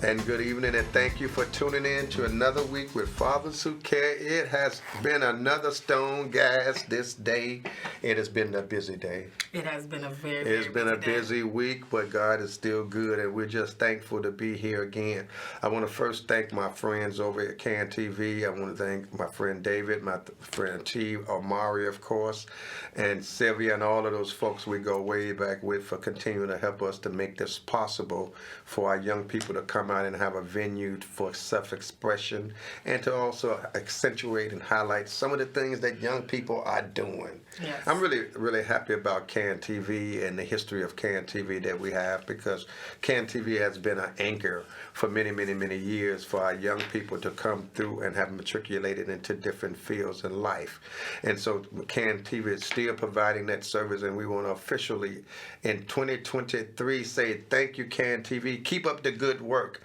And good evening, and thank you for tuning in to another week with Fathers Who Care. It has been another stone gas this day. It has been a busy day. It has been a very, It's been a busy busy week, but God is still good, and we're just thankful to be here again. I want to first thank my friends over at CAN TV. I want to thank my friend David, my friend T, Omari, of course, and Sylvia, and all of those folks we go way back with for continuing to help us to make this possible for our young people to come out and have a venue for self-expression and to also accentuate and highlight some of the things that young people are doing. Yes. I'm really happy about CAN TV and the history of CAN TV that we have, because CAN TV has been an anchor for many years for our young people to come through and have matriculated into different fields in life. And so CAN TV is still providing that service, and we want to officially in 2023 say thank you, CAN TV. Keep up the good work.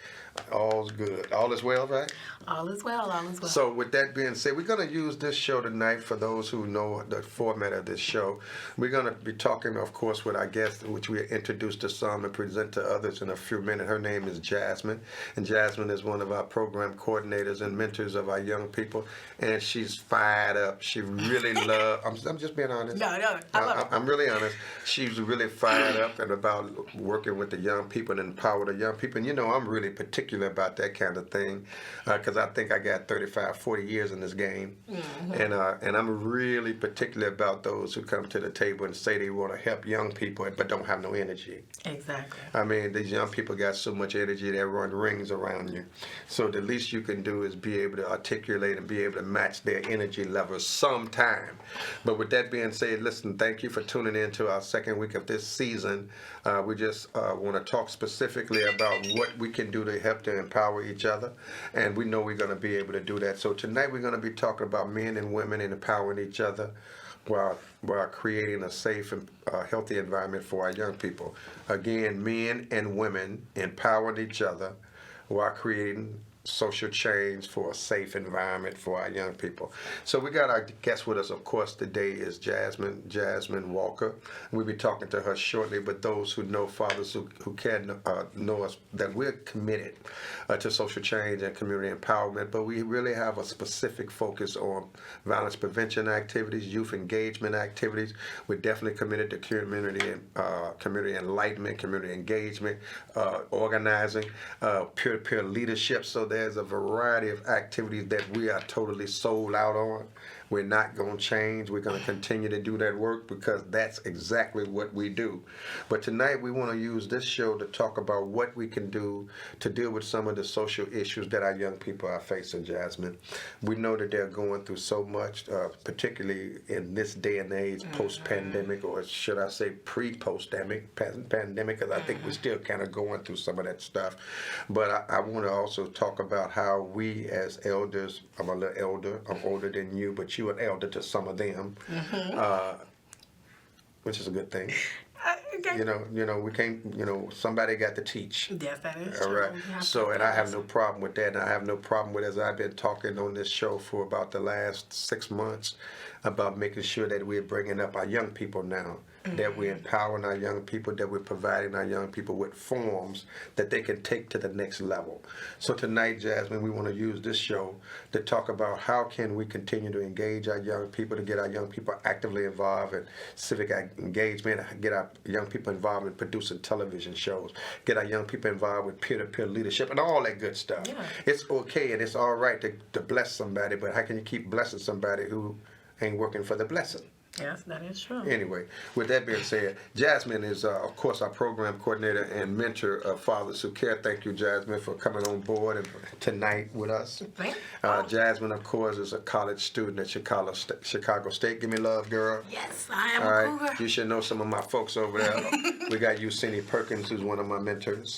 All's good. All is well, right? All is well, all is well. So with that being said, we're going to use this show tonight for those who know the format of this show. We're going to be talking, of course, with our guest, which we introduced to some and present to others in a few minutes. Her name is Jasmine, and Jasmine is one of our program coordinators and mentors of our young people, and she's fired up. She really loves, I'm just being honest. No, I love it. I'm really honest. She's really fired up and about working with the young people and empower the young people. And you know, I'm really particular about that kind of thing, because I think I got 35, 40 years in this game. Mm-hmm. And I'm really particular about those who come to the table and say they want to help young people but don't have no energy. Exactly. I mean, these young people got so much energy, they run rings around you. So the least you can do is be able to articulate and be able to match their energy levels sometime. But with that being said, listen, thank you for tuning in to our second week of this season. We just want to talk specifically about what we can do to help to empower each other, and we know we're going to be able to do that. So tonight we're going to be talking about men and women and empowering each other while creating a safe and healthy environment for our young people. Again, men and women empowering each other while creating social change for a safe environment for our young people. So we got our guest with us, of course, today is Jasmine Walker. We'll be talking to her shortly, but those who know Fathers who can know us, that we're committed to social change and community empowerment, but we really have a specific focus on violence prevention activities, youth engagement activities. We're definitely committed to community enlightenment, community engagement, organizing, peer-to-peer leadership. So there's a variety of activities that we are totally sold out on. We're not going to change. We're going to continue to do that work because that's exactly what we do. But tonight we want to use this show to talk about what we can do to deal with some of the social issues that our young people are facing, Jasmine. We know that they're going through so much, particularly in this day and age, post-pandemic, or should I say pre-pandemic, because I think we're still kind of going through some of that stuff. But I want to also talk about how we as elders, I'm a little elder, I'm older than you, but you an elder to some of them, which is a good thing. Okay. You know, we can't, somebody got to teach. Yes, that is All true. right. So, and I have no problem with that. And I have no problem with, as I've been talking on this show for about the last 6 months, about making sure that we're bringing up our young people now, that we're empowering our young people, that we're providing our young people with forms that they can take to the next level. So tonight, Jasmine, we want to use this show to talk about how can we continue to engage our young people, to get our young people actively involved in civic engagement, get our young people involved in producing television shows, get our young people involved with peer-to-peer leadership and all that good stuff. Yeah. It's okay and it's all right to bless somebody, but how can you keep blessing somebody who ain't working for the blessing? Yes, that is true. Anyway, with that being said, Jasmine is, of course, our program coordinator and mentor of Fathers Who Care. Thank you, Jasmine, for coming on board and tonight with us. Thank you. Jasmine, of course, is a college student at Chicago State. Give me love, girl. Yes, I am All a right, cougar. you should know some of my folks over there. We got Yusini Perkins, who's one of my mentors.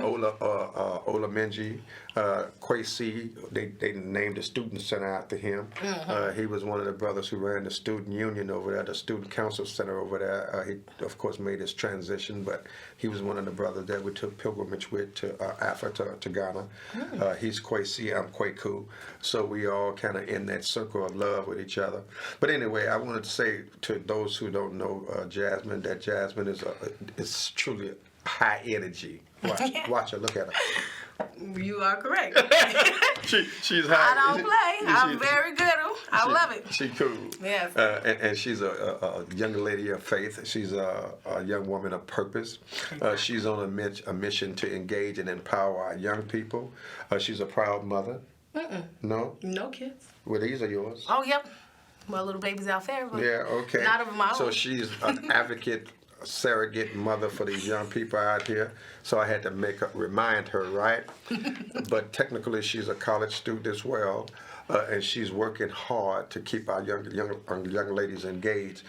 Ola Menji, Kwesi. They named the student center after him. He was one of the brothers who ran the student union over there, the student council center over there. He, of course, made his transition, but he was one of the brothers that we took pilgrimage with to Africa, to Ghana. He's Kwesi, I'm Kwaku. So we all kind of in that circle of love with each other. But anyway, I wanted to say to those who don't know Jasmine, that Jasmine is truly high energy. Watch her, look at her. You are correct. She's high. I don't play. I'm very good. I love it. She cool. Yes. And she's a young lady of faith. She's a young woman of purpose. She's on a mission to engage and empower our young people. She's a proud mother. No? No kids. Well, these are yours. Oh, yep. My little baby's out there. But Yeah, okay. Not of my own. So she's an advocate, surrogate mother for these young people out here. So I had to remind her, right? But technically, she's a college student as well. And she's working hard to keep our young ladies engaged.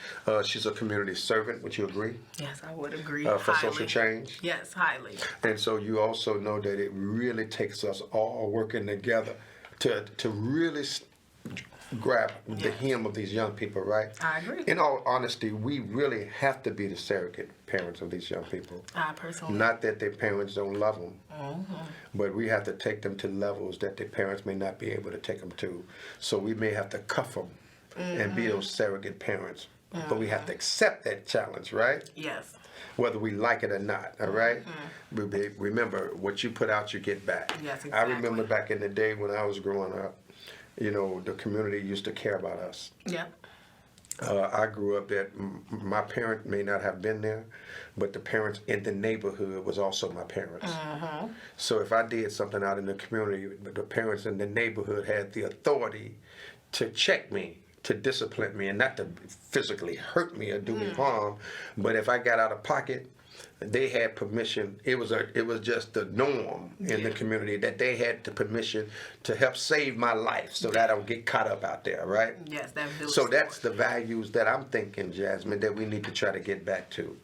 She's a community servant. Would you agree? Yes, I would agree. For highly. social change. Yes, highly. And so you also know that it really takes us all working together to really grab the hem of these young people, right? I agree. In all honesty, we really have to be the surrogate parents of these young people. I personally. Not that their parents don't love them, but we have to take them to levels that their parents may not be able to take them to. So we may have to cuff them and be those surrogate parents. But we have to accept that challenge, right? Yes. Whether we like it or not, all right? Remember, what you put out, you get back. Yes, exactly. I remember back in the day when I was growing up, you know, the community used to care about us. Yep. I grew up that my parent may not have been there, but the parents in the neighborhood was also my parents. So if I did something out in the community, the parents in the neighborhood had the authority to check me, to discipline me, and not to physically hurt me or do me harm. But if I got out of pocket, they had permission. It was just the norm in the community that they had the permission to help save my life so that I don't get caught up out there, right? Yes, that village. So that's the values that I'm thinking, Jasmine, that we need to try to get back to.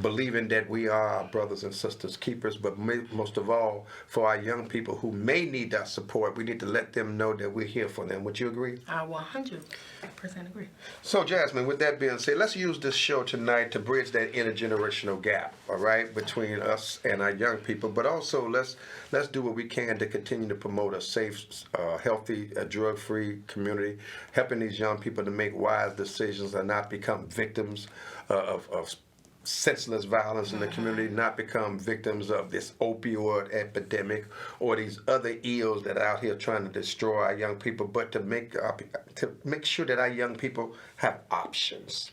Believing that we are our brothers and sisters keepers, but most of all, for our young people who may need our support, we need to let them know that we're here for them. Would you agree? I 100% agree. So, Jasmine, with that being said, let's use this show tonight to bridge that intergenerational gap, all right, between us and our young people. But also, let's do what we can to continue to promote a safe, healthy, drug-free community, helping these young people to make wise decisions and not become victims of senseless violence in the community, not become victims of this opioid epidemic or these other ills that are out here trying to destroy our young people, but to make sure that our young people have options.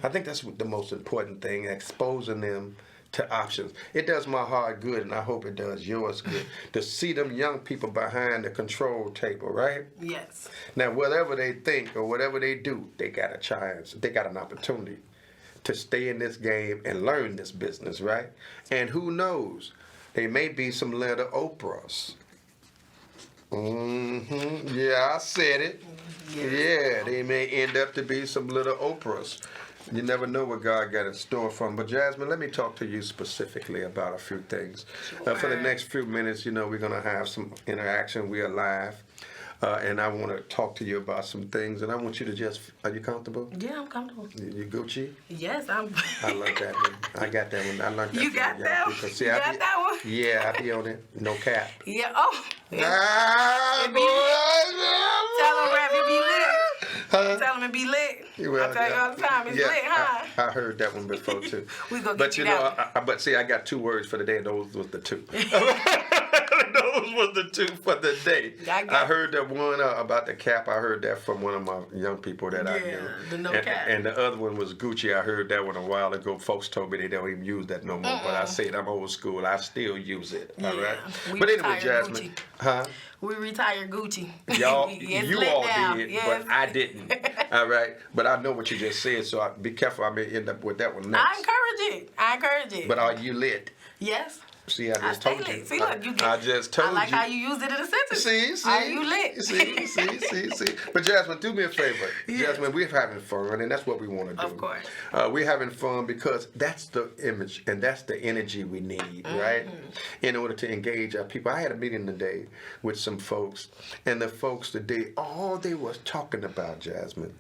I think that's the most important thing, exposing them to options. It does my heart good, and I hope it does yours good, to see them young people behind the control table, right? Yes. Now, whatever they think or whatever they do, they got a chance. They got an opportunity to stay in this game and learn this business, right? And who knows, there may be some little Oprahs. Yeah, I said it. Yeah, they may end up to be some little Oprahs. You never know what God got in store for them. But Jasmine, let me talk to you specifically about a few things. For the next few minutes, you know, we're going to have some interaction. We are live. And I want to talk to you about some things, and I want you to are you comfortable? Yeah, I'm comfortable. You Gucci? Yes, I'm. I learned that one. I got that one. I learned that You from got young that people. one? See, You I got be, that one? Yeah, I be on it. No cap. Yeah. Oh. Ah, It be- Tell them, Rap, it be lit. Huh? Tell them it be lit. Well, I tell you all the time, it's lit, huh? I heard that one before too. We gonna But get you you know, that but see, I got 2 words for the day, and those was the 2. Those was the 2 for the day. I heard that one about the cap. I heard that from one of my young people that I knew. Yeah, the no and, cap. And the other one was Gucci. I heard that one a while ago. Folks told me they don't even use that no more. But I said I'm old school. I still use it. All Yeah, right. we But anyway, retired Jasmine, Gucci. huh? We retired Gucci. Y'all, It's you lit all now. did, Yes. but I didn't. All right, but I know what you just said, so be careful. I may end up with that one next. I encourage it. But are you lit? Yes. See, I I just stay told you. lit. See, look, you get, I just told I like you. how you used it in a sentence. See. Are you lit? See. But Jasmine, do me a favor. Yes. Jasmine, we're having fun, and that's what we want to do. Of course. We're having fun because that's the image and that's the energy we need, right? In order to engage our people. I had a meeting today with some folks, and the folks today, all they was talking about, Jasmine,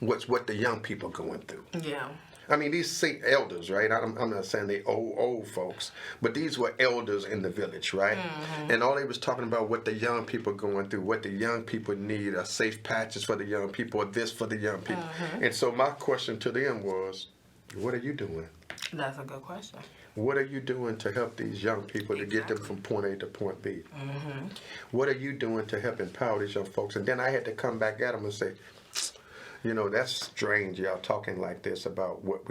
was what the young people going through. Yeah. I mean, these elders, right? I'm not saying they old folks, but these were elders in the village, right? And all they was talking about what the young people going through, what the young people need, are safe patches for the young people, or this for the young people. And so my question to them was, what are you doing? That's a good question. What are you doing to help these young people to get them from point A to point B? Mm-hmm. What are you doing to help empower these young folks? And then I had to come back at them and say, you know, that's strange, y'all talking like this about what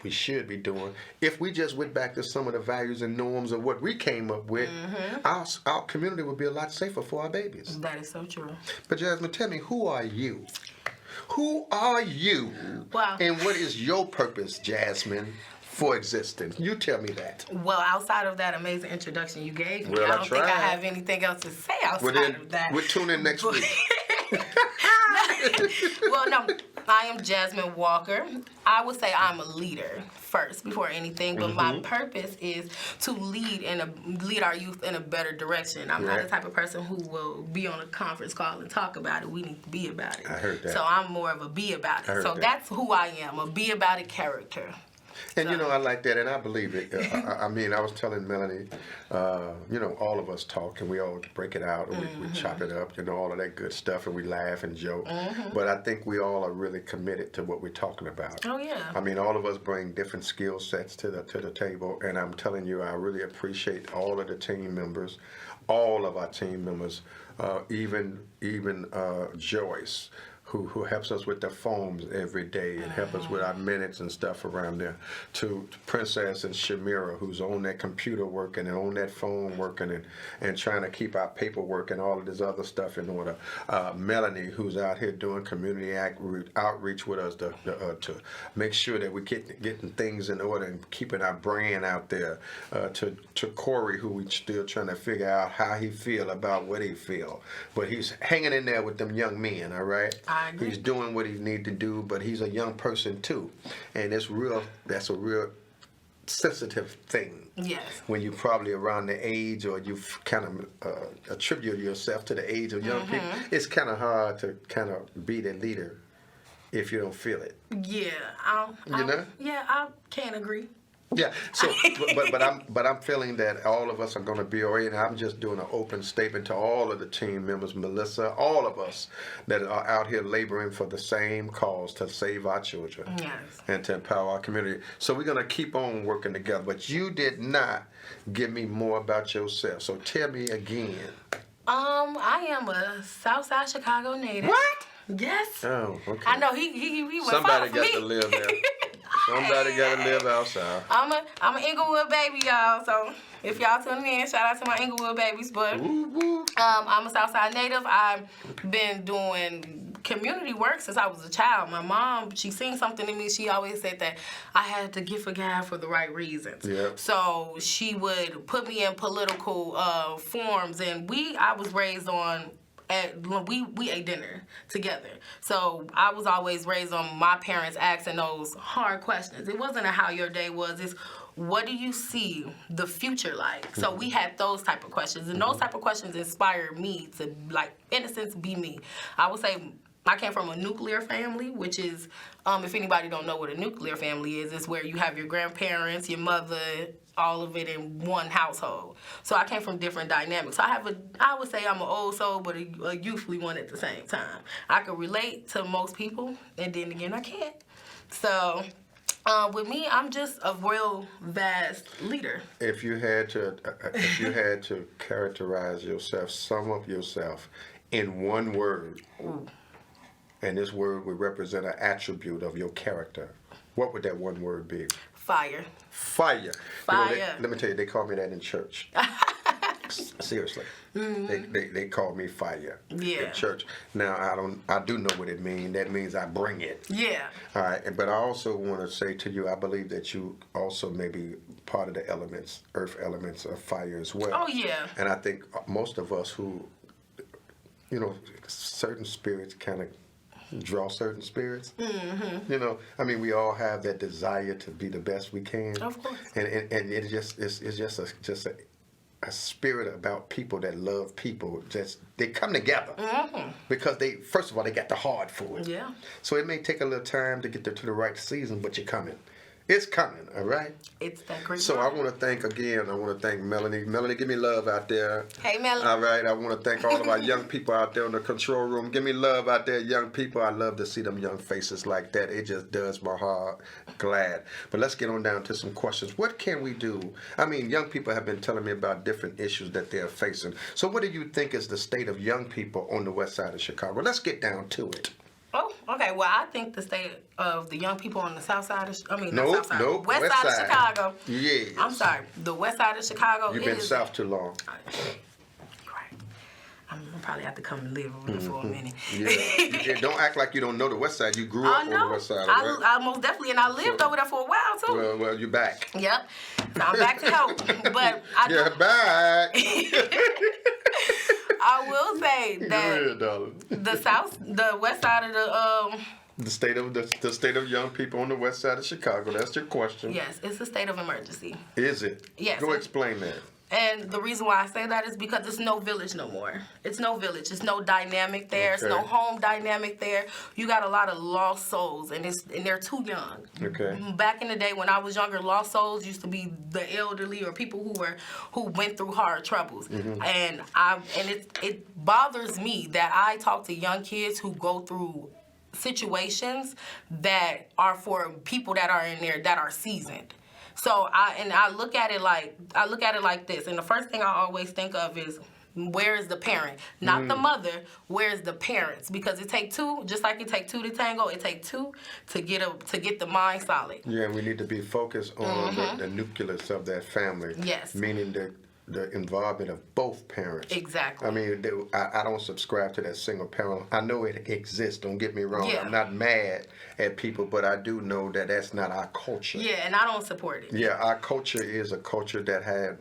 we should be doing. If we just went back to some of the values and norms of what we came up with, our community would be a lot safer for our babies. That is so true. But Jasmine, tell me, who are you? Who are you? Wow. And what is your purpose, Jasmine, for existence? You tell me that. Well, outside of that amazing introduction you gave me, Well, I don't think I tried. have anything else to say outside Well, then of that. we'll tune in next week. Well, no, I am Jasmine Walker. I would say I'm a leader first before anything, but my purpose is to lead our youth in a better direction. I'm not the type of person who will be on a conference call and talk about it. We need to be about it. I heard that. So I'm more of a be about it. I heard So that. that's who I am, a be about it character. And you know, I like that, and I believe it. I mean, I was telling Melanie, you know, all of us talk, and we all break it out, and we chop it up, you know, all of that good stuff, and we laugh and joke. But I think we all are really committed to what we're talking about. Oh, yeah. I mean, all of us bring different skill sets to the table, and I'm telling you, I really appreciate all of the team members, all of our team members, even Joyce, who helps us with the forms every day and help us with our minutes and stuff around there, to Princess and Shamira, who's on that computer working and on that phone working and trying to keep our paperwork and all of this other stuff in order. Melanie, who's out here doing community outreach with us to make sure that we're getting things in order and keeping our brand out there. To Corey, who we're still trying to figure out how he feel about what he feel. But he's hanging in there with them young men, all right? I agree. He's doing what he need to do, but he's a young person too. And that's a real sensitive thing. Yes. When you're probably around the age, or you've kind of attribute yourself to the age of young people, it's kind of hard to kind of be the leader if you don't feel it. Yeah. I can't agree. Yeah. So, but I'm feeling that all of us are going to be alright, and I'm just doing an open statement to all of the team members, Melissa, all of us that are out here laboring for the same cause to save our children Yes. and to empower our community. So we're going to keep on working together. But you did not give me more about yourself. So tell me again. I am a Southside Chicago native. What? Yes. Oh, okay. I know he went Somebody far for got me. to live there. Somebody got to live outside. I'm an Inglewood baby, y'all. So if y'all tuning in, shout out to my Inglewood babies. But Woo, woo. I'm a Southside native. I've been doing community work since I was a child. My mom, she seen something in me. She always said that I had to give a God for the right reasons. Yep. So she would put me in political forums, and I was raised on. We ate dinner together. So I was always raised on my parents asking those hard questions. It wasn't how your day was. It's what do you see the future like? So we had those type of questions. And those type of questions inspired me to, like, in a sense, be me. I would say I came from a nuclear family, which is, if anybody don't know what a nuclear family is, it's where you have your grandparents, your mother, all of it in one household. So I came from different dynamics. So I would say I'm an old soul, but a youthfully one at the same time. I can relate to most people, and then again, I can't. So with me, I'm just a real vast leader. If you had to characterize yourself, sum up yourself in one word, and this word would represent an attribute of your character, what would that one word be? Fire. Fire. Fire. You know, let me tell you, they call me that in church. Seriously. They call me fire Yeah. in church. Now, I do know what it means. That means I bring it. Yeah. All right, but I also want to say to you, I believe that you also may be part of the elements, earth elements of fire as well. Oh, yeah. And I think most of us who, you know, certain spirits kind of draw certain spirits. Mm-hmm. You know, I mean, we all have that desire to be the best we can. Of course. And it's just a spirit about people that love people. They come together because first of all, they got the heart for it. Yeah. So it may take a little time to get to the right season, but you're coming. It's coming, all right? It's that great. So I want to thank Melanie. Melanie, give me love out there. Hey, Melanie. All right, I want to thank all of our young people out there in the control room. Give me love out there, young people. I love to see them young faces like that. It just does my heart glad. But let's get on down to some questions. What can we do? I mean, young people have been telling me about different issues that they're facing. So what do you think is the state of young people on the west side of Chicago? Let's get down to it. Oh, okay. Well, I think the state of the young people on the south side of, Nope, west side of Chicago. Yes. I'm sorry, the west side of Chicago. You've been south too long. Right. I'm gonna probably have to come and live over there for a minute. Yeah. Don't act like you don't know the west side. You grew up on the west side. Right? I most definitely, and I lived over there for a while too. Well, you're back. Yep. So I'm back to help, but You're back. I will say Go that ahead, darling. the west side of The state of young people on the west side of Chicago. That's your question. yes, it's a state of emergency. Is it? Yes. Go explain that. And the reason why I say that is because it's no village no more. It's no village. It's no dynamic there. It's no Okay. home dynamic there. You got a lot of lost souls, and they're too young. Okay. Back in the day when I was younger, lost souls used to be the elderly or people who went through hard troubles. Mm-hmm. And it bothers me that I talk to young kids who go through situations that are for people that are in there that are seasoned. So I look at it like this, and the first thing I always think of is, where is the parent? Not the mother. Where's the parents? Because it take two, just like it take two to tango. It take two to get the mind solid. Yeah, we need to be focused on the nucleus of that family. Yes. Meaning the involvement of both parents. Exactly. I mean, I don't subscribe to that single parent. I know it exists. Don't get me wrong. Yeah. I'm not mad at people, but I do know that that's not our culture. Yeah, and I don't support it. Yeah, our culture is a culture that had,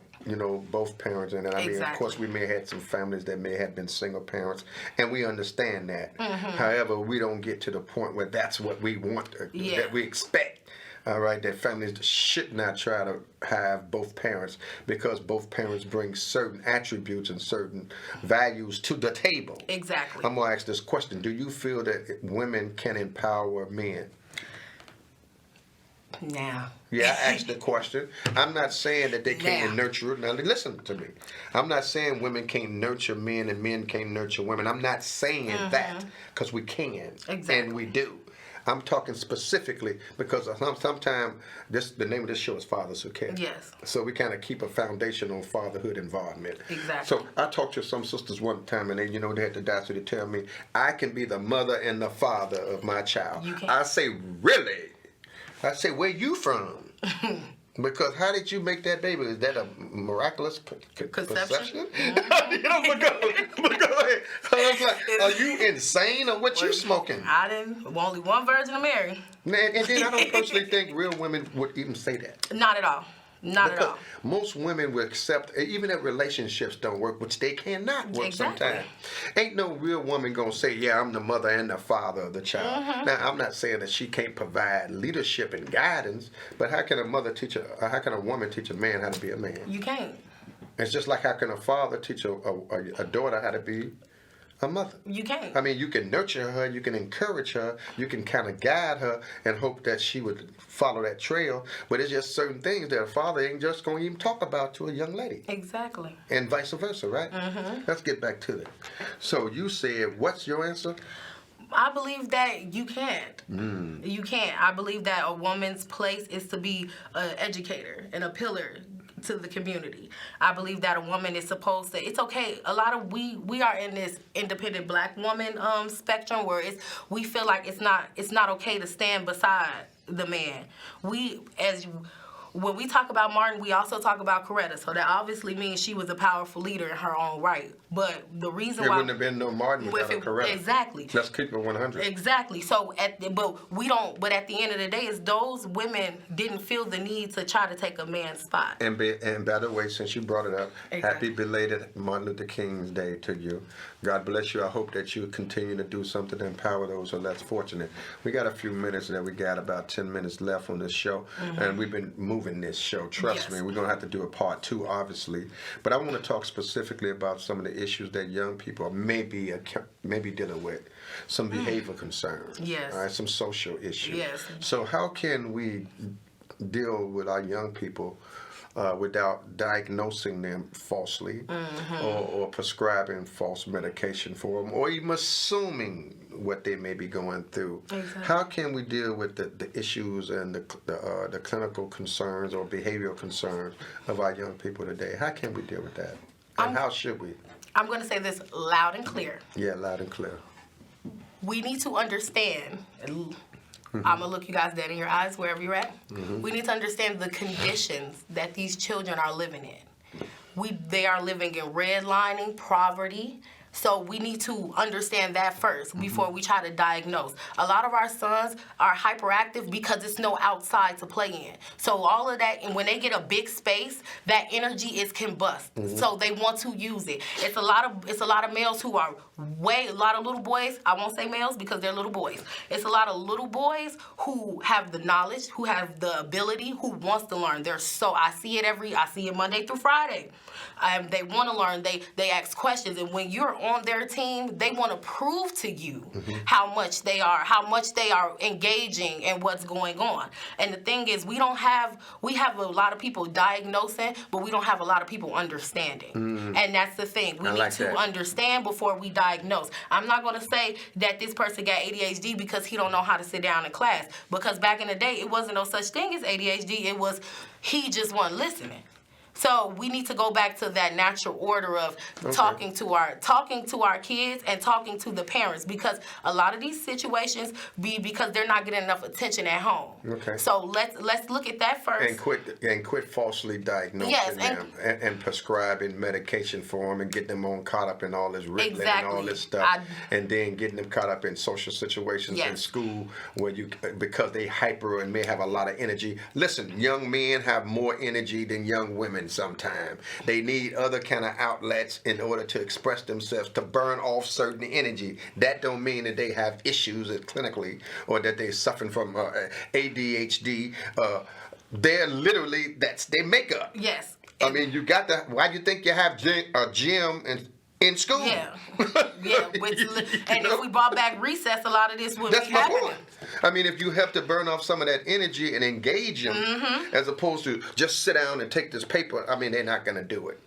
both parents in it. I mean, of course, we may have had some families that may have been single parents, and we understand that. However, we don't get to the point where that's what we want, that we expect. All right, that families should not try to have both parents, because both parents bring certain attributes and certain values to the table. Exactly. I'm going to ask this question. Do you feel that women can empower men? Now. Yeah, I asked the question. I'm not saying that they can't nurture. Now, listen to me. I'm not saying women can't nurture men and men can't nurture women. I'm not saying that, because we can. Exactly. And we do. I'm talking specifically because sometimes the name of this show is Fathers Who Care. Yes. So we kind of keep a foundation on fatherhood involvement. Exactly. So I talked to some sisters one time, and they had the audacity to tell me, I can be the mother and the father of my child. You can. I say, really? I say, where you from? Because how did you make that baby? Is that a miraculous Conception? But go ahead. I was like, are you insane, or what you smoking? Only one Virgin of Mary. Man, and then I don't personally think real women would even say that. Not at all. Not at all. Most women will accept, even if relationships don't work, which they cannot work sometimes. Ain't no real woman gonna say, yeah, I'm the mother and the father of the child. Now, I'm not saying that she can't provide leadership and guidance, but how can a woman teach a man how to be a man? You can't. It's just like how can a father teach a daughter how to be a mother? You can't. I mean, you can nurture her, you can encourage her, you can kind of guide her and hope that she would follow that trail, but it's just certain things that a father ain't just going to even talk about to a young lady. Exactly. And vice versa, right? Let's get back to it. So you said, what's your answer? I believe that you can't. You can't. I believe that a woman's place is to be an educator and a pillar to the community. I believe that a woman is supposed to, it's okay. A lot of we are in this independent black woman spectrum where we feel like it's not okay to stand beside the man. When we talk about Martin, we also talk about Coretta. So that obviously means she was a powerful leader in her own right. But the reason why... There wouldn't have been no Martin without a Coretta. Exactly. Let's keep it 100. Exactly. So, at the end of the day, it's those women didn't feel the need to try to take a man's spot. And by the way, since you brought it up, Exactly. happy belated Martin Luther King's Day to you. God bless you. I hope that you continue to do something to empower those who are less fortunate. We got a few minutes that we got about 10 minutes left on this show, and we've been moving this show. Trust me, we're going to have to do a part 2, obviously. But I want to talk specifically about some of the issues that young people may be dealing with. Some behavior concerns. Yes. All right, some social issues. Yes. So how can we deal with our young people without diagnosing them falsely or prescribing false medication for them or even assuming what they may be going through. Exactly. How can we deal with the issues and the clinical concerns or behavioral concerns of our young people today? How can we deal with that? And how should we? I'm going to say this loud and clear. Yeah, loud and clear. We need to understand, I'm going to look you guys dead in your eyes wherever you're at. We need to understand the conditions that these children are living in. They are living in redlining, poverty. So we need to understand that first before we try to diagnose. A lot of our sons are hyperactive because it's no outside to play in. So all of that, and when they get a big space, that energy is combust. So they want to use it. It's a lot of males who are a lot of little boys. I won't say males because they're little boys. It's a lot of little boys who have the knowledge, who have the ability, who wants to learn. I see it Monday through Friday. They want to learn. They ask questions, and when you're on their team, they want to prove to you how much they are engaging in what's going on. And the thing is, we have a lot of people diagnosing, but we don't have a lot of people understanding. And that's the thing. We need to understand before we diagnose. I'm not going to say that this person got ADHD because he don't know how to sit down in class. Because back in the day, it wasn't no such thing as ADHD. It was he just wasn't listening. So we need to go back to that natural order of talking to our kids and talking to the parents, because a lot of these situations be because they're not getting enough attention at home. Okay. So let's look at that first. And quit falsely diagnosing them and prescribing medication for them and getting them caught up in all this Ritalin and all this stuff, and then getting them caught up in social situations in school where because they hyper and may have a lot of energy. Listen, young men have more energy than young women. Sometimes they need other kind of outlets in order to express themselves, to burn off certain energy. That don't mean that they have issues clinically or that they're suffering from ADHD. They're literally, that's their makeup. Yes. I mean, why do you think you have a gym in school? Yeah. And if we brought back recess, a lot of this would be happening. That's my point. I mean, if you have to burn off some of that energy and engage them, as opposed to just sit down and take this paper, I mean, they're not going to do it.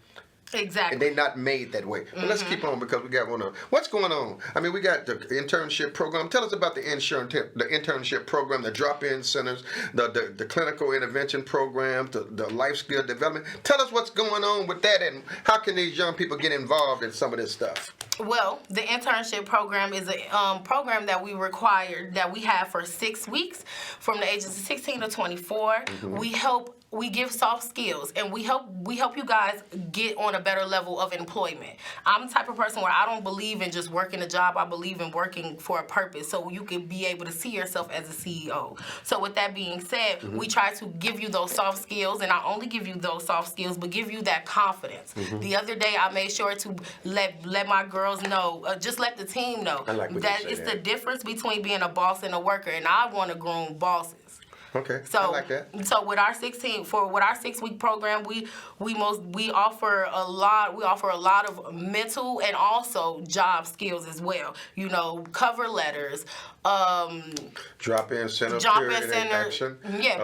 Exactly. And they're not made that way. But let's keep on, because we got one on. What's going on? I mean, we got the internship program. Tell us about the internship program, the drop-in centers, the clinical intervention program, the life skill development. Tell us what's going on with that, and how can these young people get involved in some of this stuff? Well, the internship program is a program that we have for 6 weeks from the ages of 16 to 24. We give soft skills, and we help you guys get on a better level of employment. I'm the type of person where I don't believe in just working a job. I believe in working for a purpose, so you can be able to see yourself as a CEO. So with that being said, we try to give you those soft skills, and not only give you those soft skills, but give you that confidence. The other day, I made sure to let my girls know, just let the team know that it's the difference between being a boss and a worker, and I want to groom bosses. Okay, so, I like that. So with our 6-week program, we offer a lot of mental and also job skills as well. You know, cover letters, drop-in center,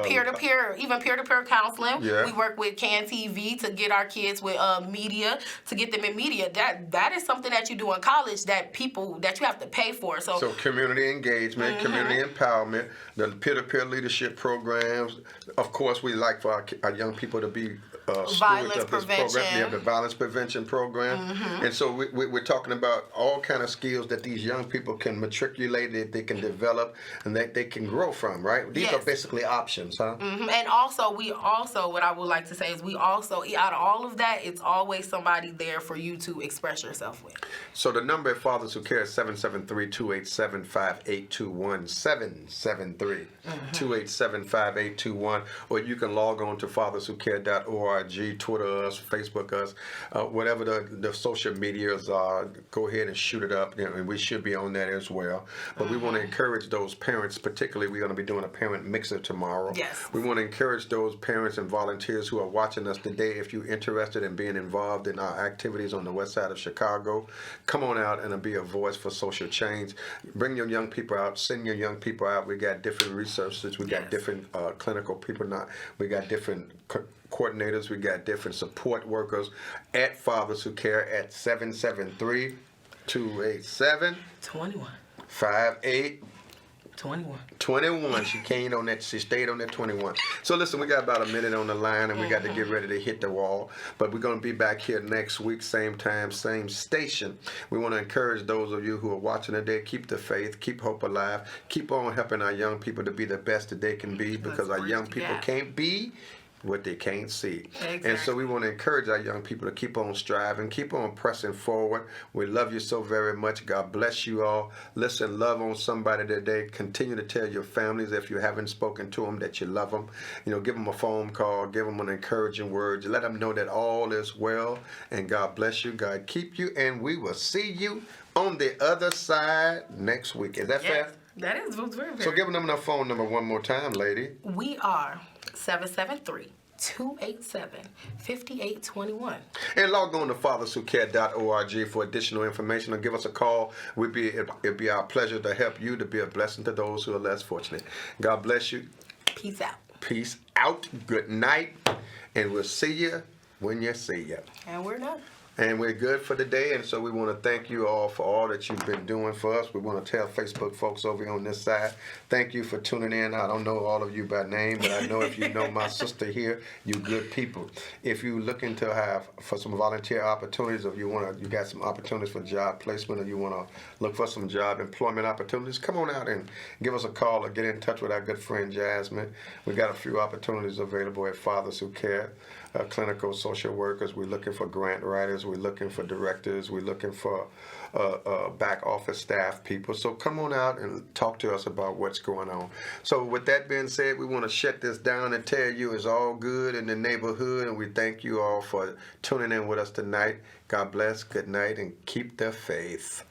peer-to-peer, even peer-to-peer counseling. Yeah. We work with CAN TV to get our kids with media, to get them in media. That is something that you do in college that you have to pay for. So community engagement, community empowerment, the peer-to-peer leadership programs. Of course, we like for our young people to be stewards of this program. We have the violence prevention program. And so we're talking about all kind of skills that these young people can matriculate, that they can develop, and that they can grow from, right? These are basically options, huh? And also, what I would like to say is out of all of that, it's always somebody there for you to express yourself with. So the number at Fathers Who Care is 773-287-5821, 773-287-5821, or you can log on to fatherswhocare.org fatherswhocarechat.org, Twitter us, Facebook us, whatever the social medias are, go ahead and shoot it up, and we should be on that as well. But we want to encourage those parents, particularly we're going to be doing a parent mixer tomorrow. Yes. We want to encourage those parents and volunteers who are watching us today. If you're interested in being involved in our activities on the west side of Chicago, come on out and be a voice for social change. Bring your young people out, send your young people out. We got different resources, we got different clinical people now, we got different coordinators, we got different support workers at Fathers Who Care at 773-287 21. 21. She came on that. She stayed on that 21. So listen, we got about a minute on the line, and we got to get ready to hit the wall. But we're going to be back here next week, same time, same station. We want to encourage those of you who are watching today, keep the faith, keep hope alive, keep on helping our young people to be the best that they can be, because our young people can't be what they can't see. Exactly. And so we want to encourage our young people to keep on striving, keep on pressing forward. We love you so very much. God bless you all. Listen, love on somebody today. Continue to tell your families, if you haven't spoken to them, that you love them. Give them a phone call, give them an encouraging word. Let them know that all is well, and God bless you. God keep you, and we will see you on the other side next week. Is that fair? That is very fair. So give them our phone number one more time, lady. We are 773-287-5821. And log on to fatherswhocare.org for additional information, or give us a call. It'd be our pleasure to help you to be a blessing to those who are less fortunate. God bless you. Peace out. Peace out. Good night. And we'll see you when you see you. And we're done. And we're good for the day, and so we want to thank you all for all that you've been doing for us. We want to tell Facebook folks over here on this side, thank you for tuning in. I don't know all of you by name, but I know if you know my sister here, you good people. If you're looking to have for some volunteer opportunities, or you got some opportunities for job placement, or you want to look for some job employment opportunities, come on out and give us a call or get in touch with our good friend Jasmine. We got a few opportunities available at Fathers Who Care. Clinical social workers. We're looking for grant writers. We're looking for directors. We're looking for back office staff people. So come on out and talk to us about what's going on. So with that being said, we want to shut this down and tell you it's all good in the neighborhood, and we thank you all for tuning in with us tonight. God bless, good night, and keep the faith.